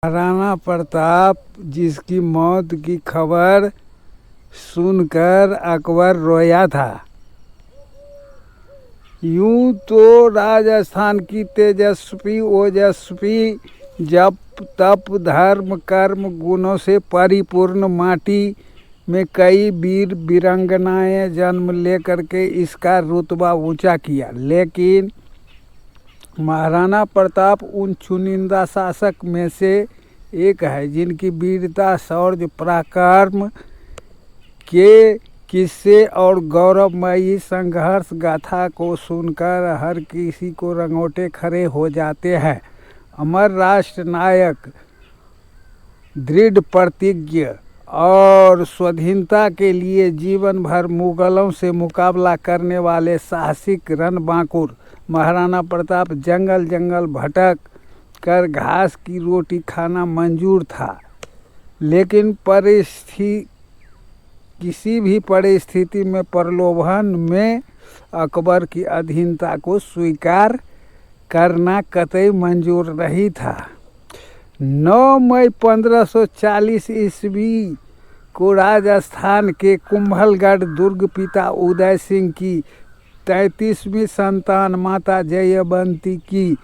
महाराणा प्रताप जिसकी मौत की खबर सुनकर अकबर रोया था। यूं तो राजस्थान की तेजस्वी ओजस्वी जप तप धर्म कर्म गुणों से परिपूर्ण माटी में कई वीर वीरांगनाएं जन्म लेकर के इसका रुतबा ऊंचा किया, लेकिन महाराणा प्रताप उन चुनिंदा शासक में से एक है जिनकी वीरता शौर्य पराक्रम के किस्से और गौरवमयी संघर्ष गाथा को सुनकर हर किसी को रंगोटे खड़े हो जाते हैं। अमर राष्ट्र नायक, दृढ़ प्रतिज्ञ और स्वाधीनता के लिए जीवन भर मुगलों से मुकाबला करने वाले साहसिक रणबांकुर महाराणा प्रताप जंगल जंगल भटक कर घास की रोटी खाना मंजूर था, लेकिन किसी भी परिस्थिति में प्रलोभन में अकबर की अधीनता को स्वीकार करना कतई मंजूर नहीं था। 9 मई 1540 ईस्वी को राजस्थान के कुंभलगढ़ दुर्ग पिता उदय सिंह की 33वीं संतान माता जयवंती की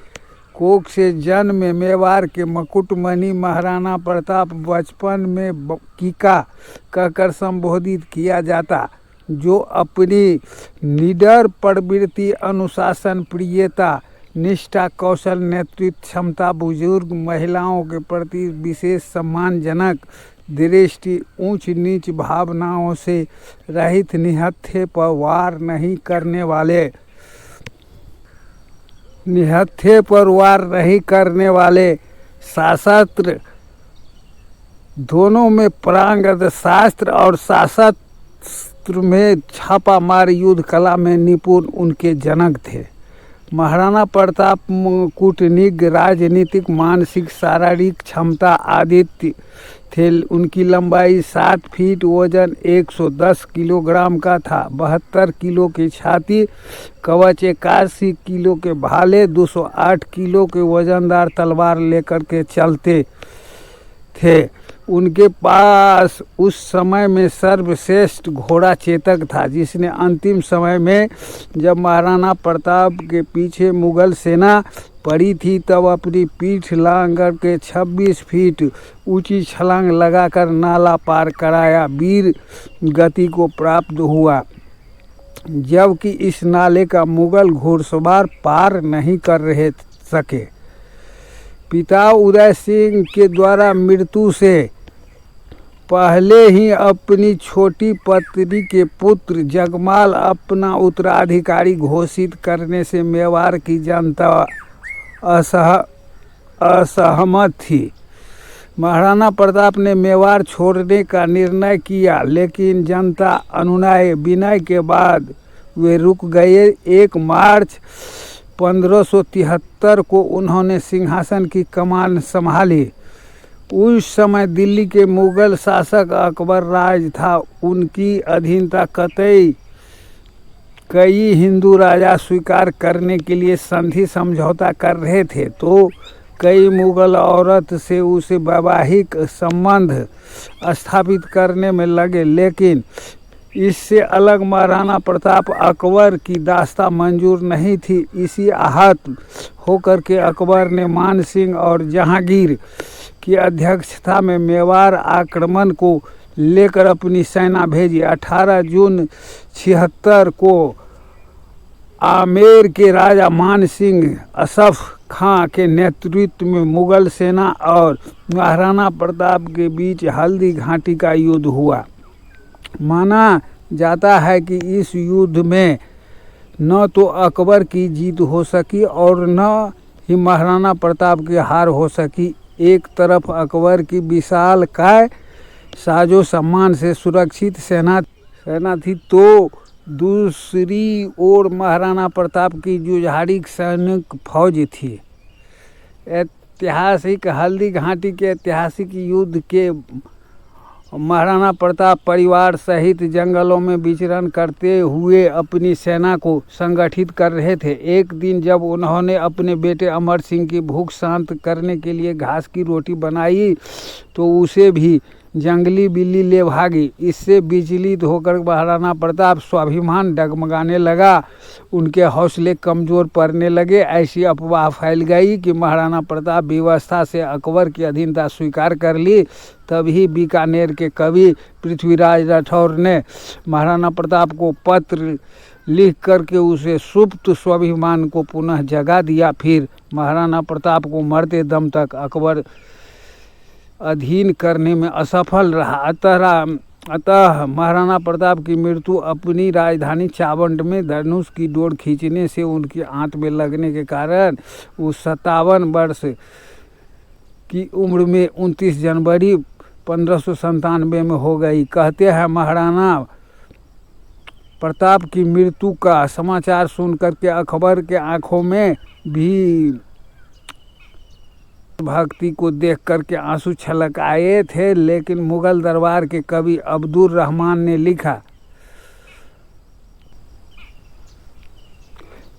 कोख से जन्म मेवाड़ के मुकुटमणि महाराणा प्रताप बचपन में कीका कहकर संबोधित किया जाता, जो अपनी निडर प्रवृत्ति, अनुशासन प्रियता, निष्ठा, कौशल, नेतृत्व क्षमता, बुजुर्ग महिलाओं के प्रति विशेष सम्मानजनक दृष्टि, ऊंच नीच भावनाओं से रहित, निहत्थे पर वार नहीं करने वाले शास्त्र दोनों में पारंगत, शास्त्र और शास्त्र में छापामार युद्ध कला में निपुण उनके जनक थे। महाराणा प्रताप कूटनीतिक, राजनीतिक, मानसिक, शारीरिक क्षमता आदित्य थे। उनकी लंबाई 7 फीट, वजन 110 किलोग्राम का था। 72 किलो की छाती, कवच, 81 किलो के भाले, 208 किलो के वजनदार तलवार लेकर के चलते थे। उनके पास उस समय में सर्वश्रेष्ठ घोड़ा चेतक था, जिसने अंतिम समय में जब महाराणा प्रताप के पीछे मुगल सेना पड़ी थी तब अपनी पीठ लांघ के 26 फीट ऊंची छलांग लगाकर नाला पार कराया, वीर गति को प्राप्त हुआ, जबकि इस नाले का मुगल घुड़सवार पार नहीं कर सके। पिता उदय सिंह के द्वारा मृत्यु से पहले ही अपनी छोटी पत्नी के पुत्र जगमाल अपना उत्तराधिकारी घोषित करने से मेवाड़ की जनता असहमत थी। महाराणा प्रताप ने मेवाड़ छोड़ने का निर्णय किया, लेकिन जनता अनुनय विनय के बाद वे रुक गए। 1 मार्च 1573 को उन्होंने सिंहासन की कमान संभाली। उस समय दिल्ली के मुगल शासक अकबर राज था। उनकी अधीनता कई हिंदू राजा स्वीकार करने के लिए संधि समझौता कर रहे थे, तो कई मुगल औरत से उसे वैवाहिक संबंध स्थापित करने में लगे, लेकिन इससे अलग महाराणा प्रताप अकबर की दास्तां मंजूर नहीं थी। इसी आहत होकर के अकबर ने मान सिंह और जहांगीर की अध्यक्षता में मेवाड़ आक्रमण को लेकर अपनी सेना भेजी। 18 जून 76 को आमेर के राजा मान सिंह असफ खां के नेतृत्व में मुगल सेना और महाराणा प्रताप के बीच हल्दी घाटी का युद्ध हुआ। माना जाता है कि इस युद्ध में न तो अकबर की जीत हो सकी और न ही महाराणा प्रताप की हार हो सकी। एक तरफ अकबर की विशालकाय साजो सम्मान से सुरक्षित सेना थी, तो दूसरी ओर महाराणा प्रताप की जुझारू सैनिक फौज थी। ऐतिहासिक हल्दी घाटी के ऐतिहासिक युद्ध के महाराणा प्रताप परिवार सहित जंगलों में विचरण करते हुए अपनी सेना को संगठित कर रहे थे। एक दिन जब उन्होंने अपने बेटे अमर सिंह की भूख शांत करने के लिए घास की रोटी बनाई तो उसे भी जंगली बिल्ली ले भागी। इससे विचलित होकर महाराणा प्रताप स्वाभिमान डगमगाने लगा, उनके हौसले कमज़ोर पड़ने लगे। ऐसी अफवाह फैल गई कि महाराणा प्रताप विवशता से अकबर की अधीनता स्वीकार कर ली। तभी बीकानेर के कवि पृथ्वीराज राठौर ने महाराणा प्रताप को पत्र लिख करके उसे सुप्त स्वाभिमान को पुनः जगा दिया। फिर महाराणा प्रताप को मरते दम तक अकबर अधीन करने में असफल रहा। अतः महाराणा प्रताप की मृत्यु अपनी राजधानी चावंड में धनुष की डोर खींचने से उनकी आंत में लगने के कारण उस 57 वर्ष की उम्र में 29 जनवरी 1597 में हो गई। कहते हैं महाराणा प्रताप की मृत्यु का समाचार सुनकर के अकबर के आंखों में भी भक्ति को देख करके आंसू छलक आए थे। लेकिन मुगल दरबार के कवि अब्दुल रहमान ने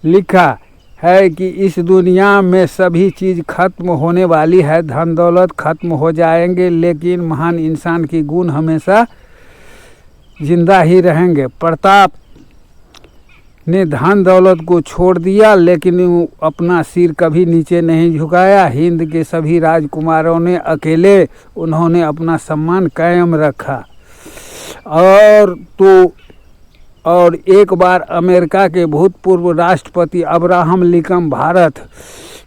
लिखा है कि इस दुनिया में सभी चीज़ खत्म होने वाली है, धन दौलत खत्म हो जाएंगे, लेकिन महान इंसान की गुण हमेशा जिंदा ही रहेंगे। प्रताप ने धन दौलत को छोड़ दिया, लेकिन अपना सिर कभी नीचे नहीं झुकाया। हिंद के सभी राजकुमारों ने अकेले उन्होंने अपना सम्मान कायम रखा। और एक बार अमेरिका के भूतपूर्व राष्ट्रपति अब्राहम लिंकन भारत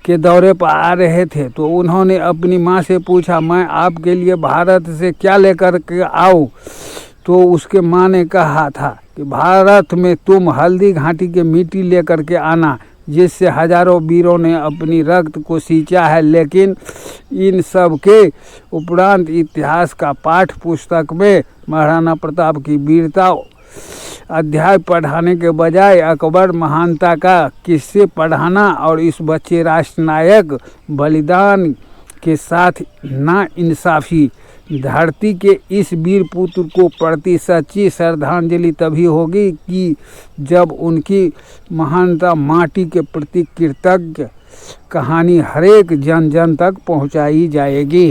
के दौरे पर आ रहे थे तो उन्होंने अपनी माँ से पूछा, मैं आपके लिए भारत से क्या लेकर के आऊँ? तो उसके माँ ने कहा था कि भारत में तुम हल्दी घाटी के मिट्टी लेकर के आना, जिससे हजारों वीरों ने अपनी रक्त को सींचा है। लेकिन इन सब के उपरांत इतिहास का पाठ पुस्तक में महाराणा प्रताप की वीरता अध्याय पढ़ाने के बजाय अकबर महानता का किस्से पढ़ाना और इस बच्चे राष्ट्रनायक बलिदान के साथ नाइंसाफ़ी धरती के इस वीर पुत्र को प्रति सच्ची श्रद्धांजलि तभी होगी कि जब उनकी महानता माटी के प्रति कृतज्ञ कहानी हरेक जन जन तक पहुंचाई जाएगी।